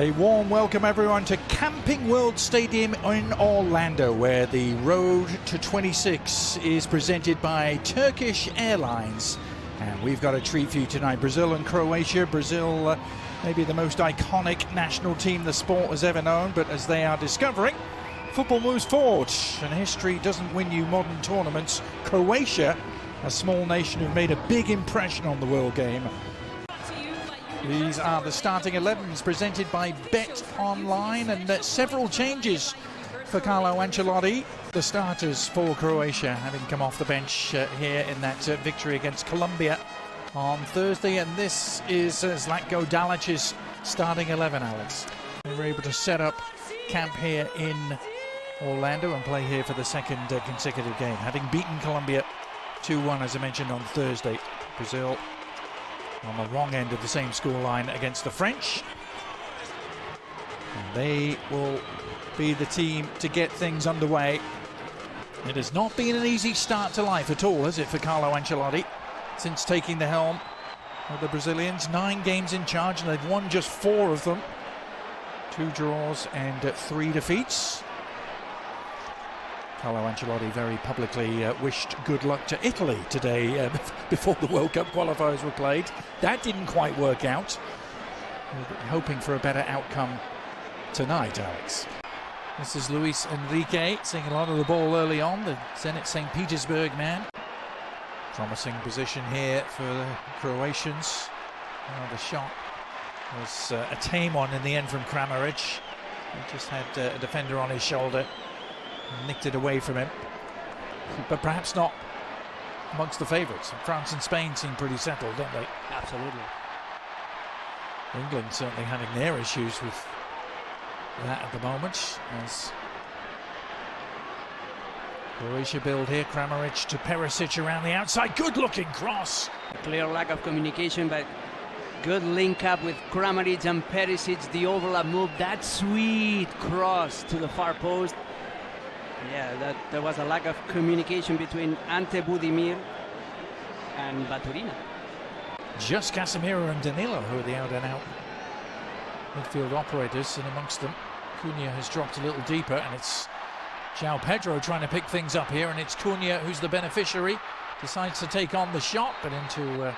A warm welcome everyone to Camping World Stadium in Orlando, where the road to 26 is presented by Turkish Airlines. And we've got a treat for you tonight. Brazil and Croatia. Brazil, maybe the most iconic national team the sport has ever known, but as they are discovering, football moves forward and history doesn't win you modern tournaments. Croatia, a small nation, have made a big impression on the world game. These are the starting 11s presented by Bet Online, and several changes for Carlo Ancelotti. The starters for Croatia having come off the bench here in that victory against Colombia on Thursday, and this is Zlatko Dalic's starting 11, Alex. They were able to set up camp here in Orlando and play here for the second consecutive game, having beaten Colombia 2-1, as I mentioned, on Thursday. Brazil on the wrong end of the same scoreline against the French. And they will be the team to get things underway. It has not been an easy start to life at all, has it, for Carlo Ancelotti, since taking the helm of the Brazilians. 9 games in charge, and they've won just 4 of them. 2 draws and 3 defeats. Carlo Ancelotti very publicly wished good luck to Italy today before the World Cup qualifiers were played. That didn't quite work out. We're hoping for a better outcome tonight, Alex. This is Luis Enrique seeing a lot of the ball early on, the Zenit St. Petersburg man. Promising position here for the Croatians. The shot was a tame one in the end from Kramaric. He just had a defender on his shoulder. Nicked it away from him, but perhaps not amongst the favourites. France and Spain seem pretty settled, don't they? Absolutely. England certainly having their issues with that at the moment, as Croatia build here. Kramaric to Perisic around the outside. Good looking cross. A clear lack of communication, but good link up with Kramaric and Perisic. The overlap move, that sweet cross to the far post. Yeah, there was a lack of communication between Ante Budimir and Baturina. Just Casemiro and Danilo who are the out-and-out midfield operators, and amongst them Cunha has dropped a little deeper, and it's João Pedro trying to pick things up here, and it's Cunha who's the beneficiary. Decides to take on the shot, but into a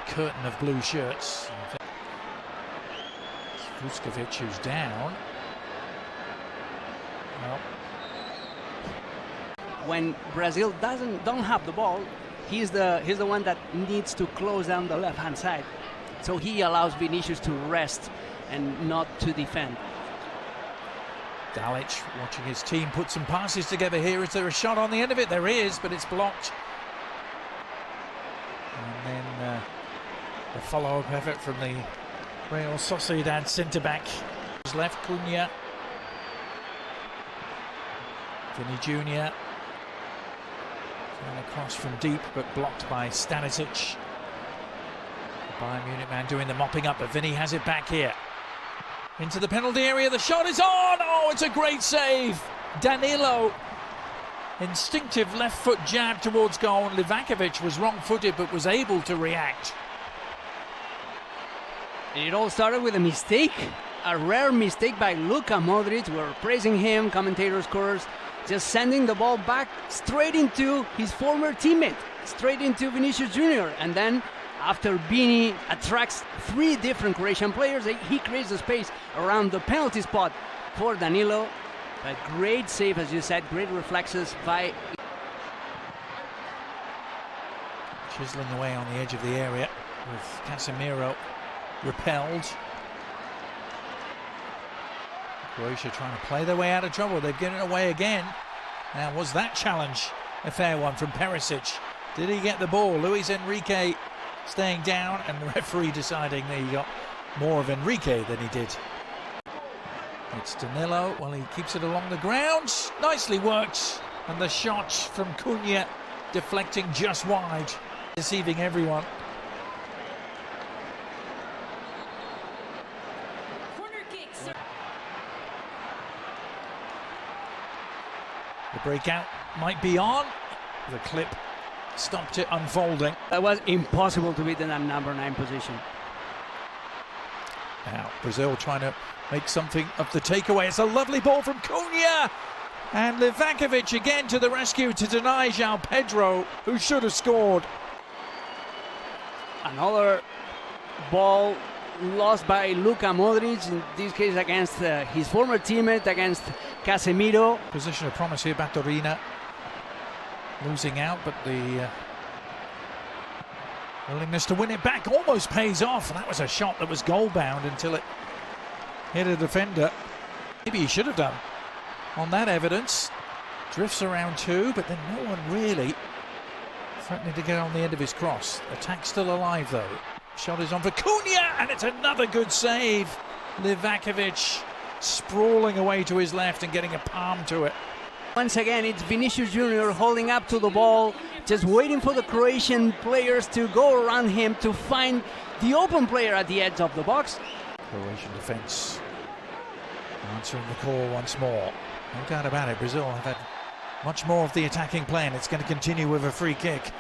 curtain of blue shirts. Vuskovic, who's down. Well, when Brazil don't have the ball, he's the one that needs to close down the left-hand side. So he allows Vinicius to rest and not to defend. Dalic watching his team put some passes together here. Is there a shot on the end of it? There is, but it's blocked. And then the follow-up effort from the Real Sociedad centre-back. Left Cunha. Vinny Jr. And across from deep, but blocked by Stanisic. The Bayern Munich man doing the mopping up, but Vinny has it back here. Into the penalty area, the shot is on! Oh, it's a great save! Danilo. Instinctive left foot jab towards goal. Livakovic was wrong-footed, but was able to react. It all started with a mistake. A rare mistake by Luka Modric. We're praising him, commentators, course. Just sending the ball back straight into his former teammate, straight into Vinicius Jr. And then after Vini attracts 3 different Croatian players, he creates the space around the penalty spot for Danilo. A great save, as you said, great reflexes by... Chiseling away on the edge of the area with Casemiro repelled. Croatia trying to play their way out of trouble. They've given it away again. Now, was that challenge a fair one from Perisic? Did he get the ball? Luis Enrique staying down, and the referee deciding that he got more of Enrique than he did. It's Danilo. Well, he keeps it along the ground. Nicely worked. And the shot from Cunha deflecting just wide, deceiving everyone. The breakout might be on. The clip stopped it unfolding. That was impossible to beat in that number 9 position. Now, Brazil trying to make something of the takeaway. It's a lovely ball from Cunha. And Livakovic again to the rescue to deny João Pedro, who should have scored. Another ball lost by Luka Modric, in this case against his former teammate, against Casemiro. Position of promise here, Baturina losing out, but the willingness to win it back almost pays off. That was a shot that was goal-bound until it hit a defender. Maybe he should have done. On that evidence, drifts around two, but then no one really threatening to get on the end of his cross. Attack still alive though. Shot is on for Cunha, and it's another good save. Livakovic sprawling away to his left and getting a palm to it. Once again, it's Vinicius Junior holding up to the ball, just waiting for the Croatian players to go around him to find the open player at the edge of the box. Croatian defense answering the call once more. No doubt about it, Brazil have had much more of the attacking play, and it's going to continue with a free kick.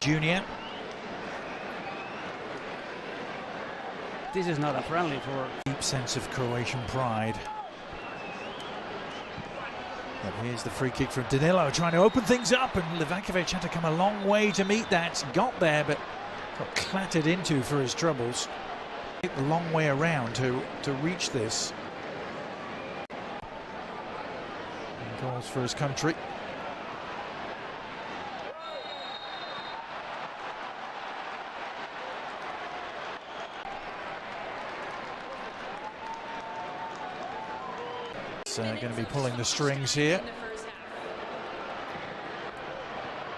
Junior. This is not a friendly for... Deep sense of Croatian pride. But here's the free kick from Danilo, trying to open things up, and Livakovic had to come a long way to meet that. Got there, but got clattered into for his troubles. Take the long way around to reach this. And goals for his country. Going to be pulling the strings here.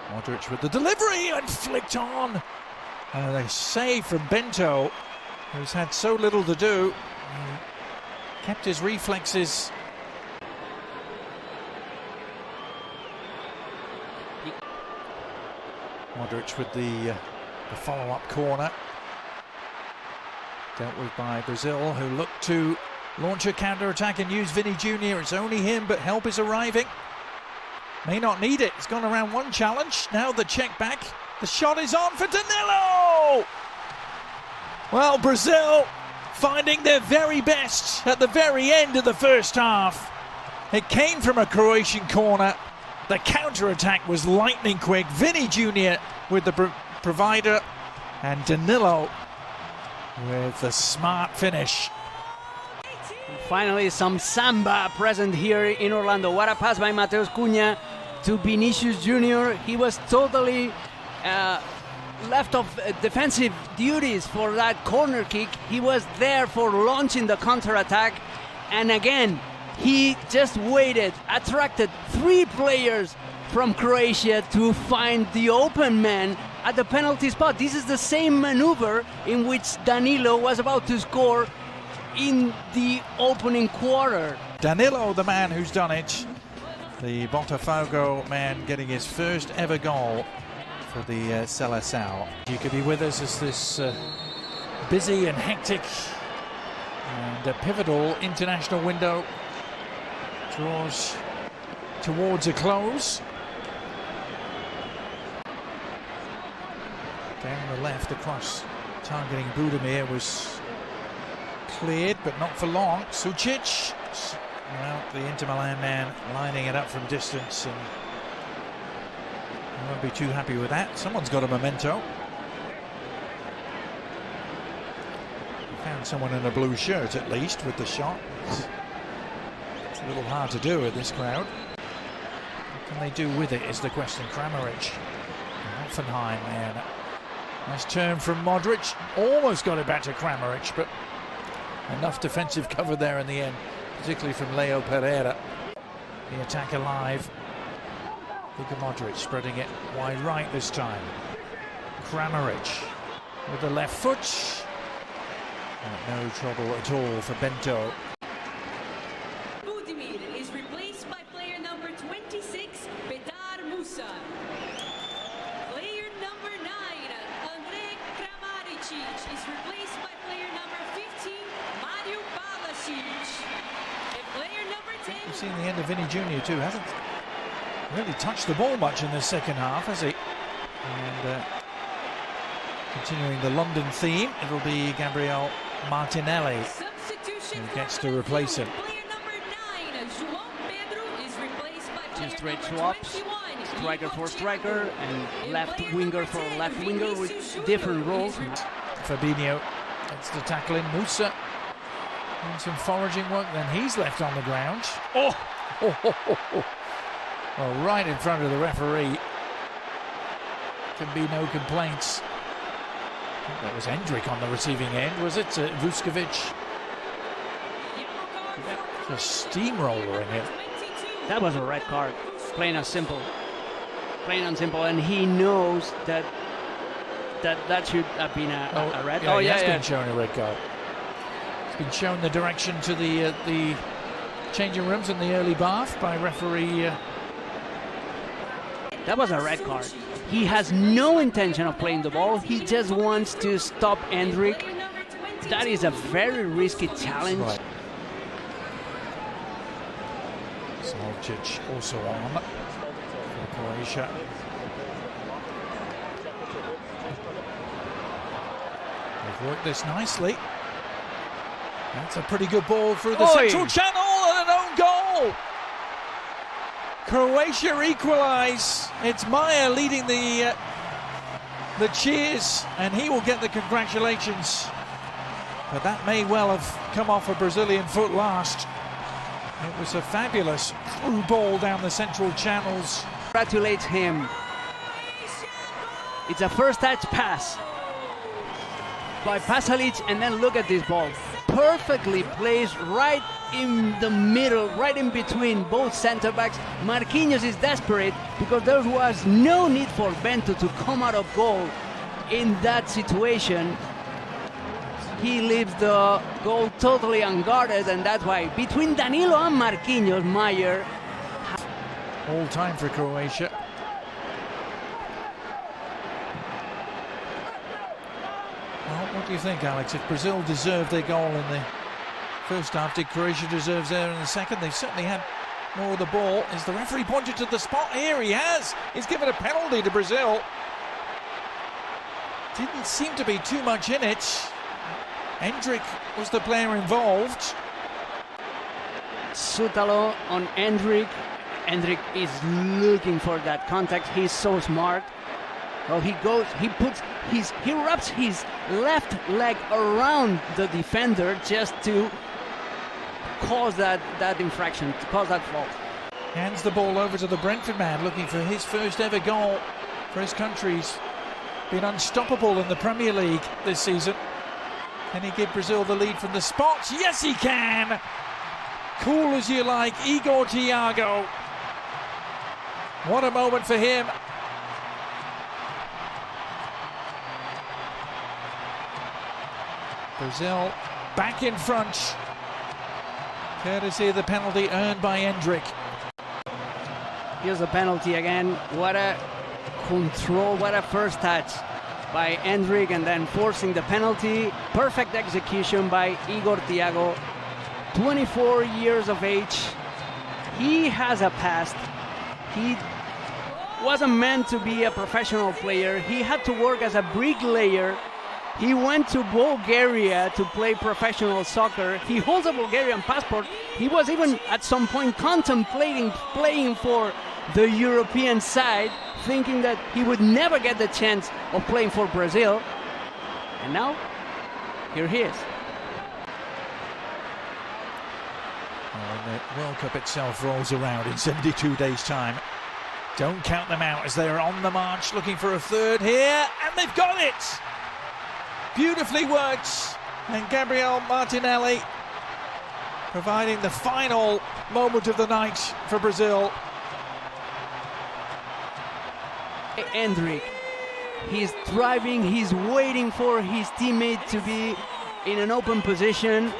Modric with the delivery and flicked on. A save from Bento, who's had so little to do. Kept his reflexes. Modric with the follow-up corner. Dealt with by Brazil, who looked to launch a counter-attack and use Vinny Jr. It's only him, but help is arriving. May not need it. It's gone around one challenge. Now the check back. The shot is on for Danilo! Well, Brazil finding their very best at the very end of the first half. It came from a Croatian corner. The counter-attack was lightning quick. Vinny Jr. with the provider, and Danilo with the smart finish. Finally, some samba present here in Orlando. What a pass by Mateus Cunha to Vinicius Junior. He was totally left of defensive duties for that corner kick. He was there for launching the counter-attack. And again, he just waited, attracted three players from Croatia to find the open man at the penalty spot. This is the same maneuver in which Danilo was about to score in the opening quarter. Danilo, the man who's done it. The Botafogo man getting his first ever goal for the Seleção. You could be with us as this busy and hectic and a pivotal international window draws towards a close. Down the left, across, targeting Budimir was cleared, but not for long. Sucic, well, the Inter Milan man lining it up from distance, and I won't be too happy with that. Someone's got a memento. He found someone in a blue shirt, at least, with the shot. It's a little hard to do with this crowd. What can they do with it is the question. Kramaric, Hoffenheim, man. Nice turn from Modric. Almost got it back to Kramaric, but enough defensive cover there in the end, particularly from Leo Pereira. The attack alive. Luka Modric spreading it wide right this time. Kramaric with the left foot. No trouble at all for Bento. Budimir is replaced by player number 26, Bedar Musa. Player number 9, Andrej Kramaric, is replaced by player number 15, Mario Balasic. And player number 10... We've seen the end of Vinny Jr. too, hasn't really touched the ball much in the second half, has he? And Continuing the London theme, it'll be Gabriel Martinelli who gets to replace him. Two straight swaps, striker for striker and left winger for left winger with different roles. Fabinho gets the tackle in. Musa doing some foraging work, then he's left on the ground. Oh! Well, right in front of the referee. Can be no complaints. I think that was Hendrik on the receiving end, was it? Vuskovic. Just steamrolling it. That was a red card, plain and simple. Plain and simple, and he knows that should have been a red. Yeah, he has been shown a red card. It's been shown the direction to the changing rooms and the early bath by referee. That was a red card. He has no intention of playing the ball. He just wants to stop Hendrik. That is a very risky challenge. Right. Slavčić also on for Croatia. They've worked this nicely. That's a pretty good ball through the central channel and an own goal. Croatia equalise. It's Meyer leading the cheers, and he will get the congratulations. But that may well have come off a Brazilian foot last. It was a fabulous through ball down the central channels. Congratulates him. It's a first touch pass by Pasalic, and then look at this ball. Perfectly placed right in the middle, right in between both center backs. Marquinhos is desperate because there was no need for Bento to come out of goal in that situation. He leaves the goal totally unguarded, and that's why between Danilo and Marquinhos, Meyer. All time for Croatia. Well, what do you think, Alex? If Brazil deserved their goal in the first half, did Croatia deserve theirs in the second? They've certainly had more of the ball. Is the referee pointed to the spot? Here he has. He's given a penalty to Brazil. Didn't seem to be too much in it. Hendrik was the player involved. Sutalo on Hendrik. Hendrik is looking for that contact. He's so smart. Well, he wraps his left leg around the defender just to cause that infraction, to cause that fault. Hands the ball over to the Brentford man, looking for his first ever goal for his country. He's been unstoppable in the Premier League this season. Can he give Brazil the lead from the spot? Yes, he can! Cool as you like, Igor Thiago. What a moment for him. Brazil back in front, courtesy of the penalty earned by Hendrik. Here's the penalty again. What a control, what a first touch by Hendrik, and then forcing the penalty. Perfect execution by Igor Thiago. 24 years of age. He has a past. He wasn't meant to be a professional player. He had to work as a bricklayer. He went to Bulgaria to play professional soccer. He holds a Bulgarian passport. He was even at some point contemplating playing for the European side, thinking that he would never get the chance of playing for Brazil. And now, here he is. When the World Cup itself rolls around in 72 days' time, don't count them out as they're on the march looking for a third here, and they've got it! Beautifully worked, and Gabriel Martinelli providing the final moment of the night for Brazil. Hendrik, he's driving, he's waiting for his teammate to be in an open position.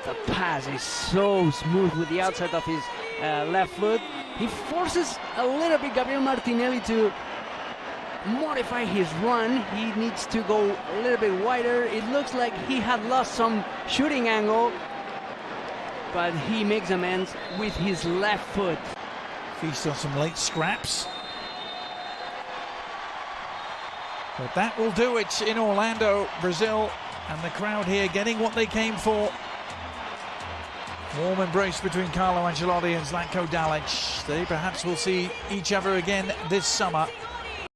The pass is so smooth with the outside of his left foot. He forces a little bit Gabriel Martinelli to modify his run. He needs to go a little bit wider. It looks like he had lost some shooting angle, but he makes amends with his left foot. Feast on some late scraps. But that will do it in Orlando, Brazil, and the crowd here getting what they came for. Warm embrace between Carlo Ancelotti and Zlatko Dalic. They perhaps will see each other again this summer.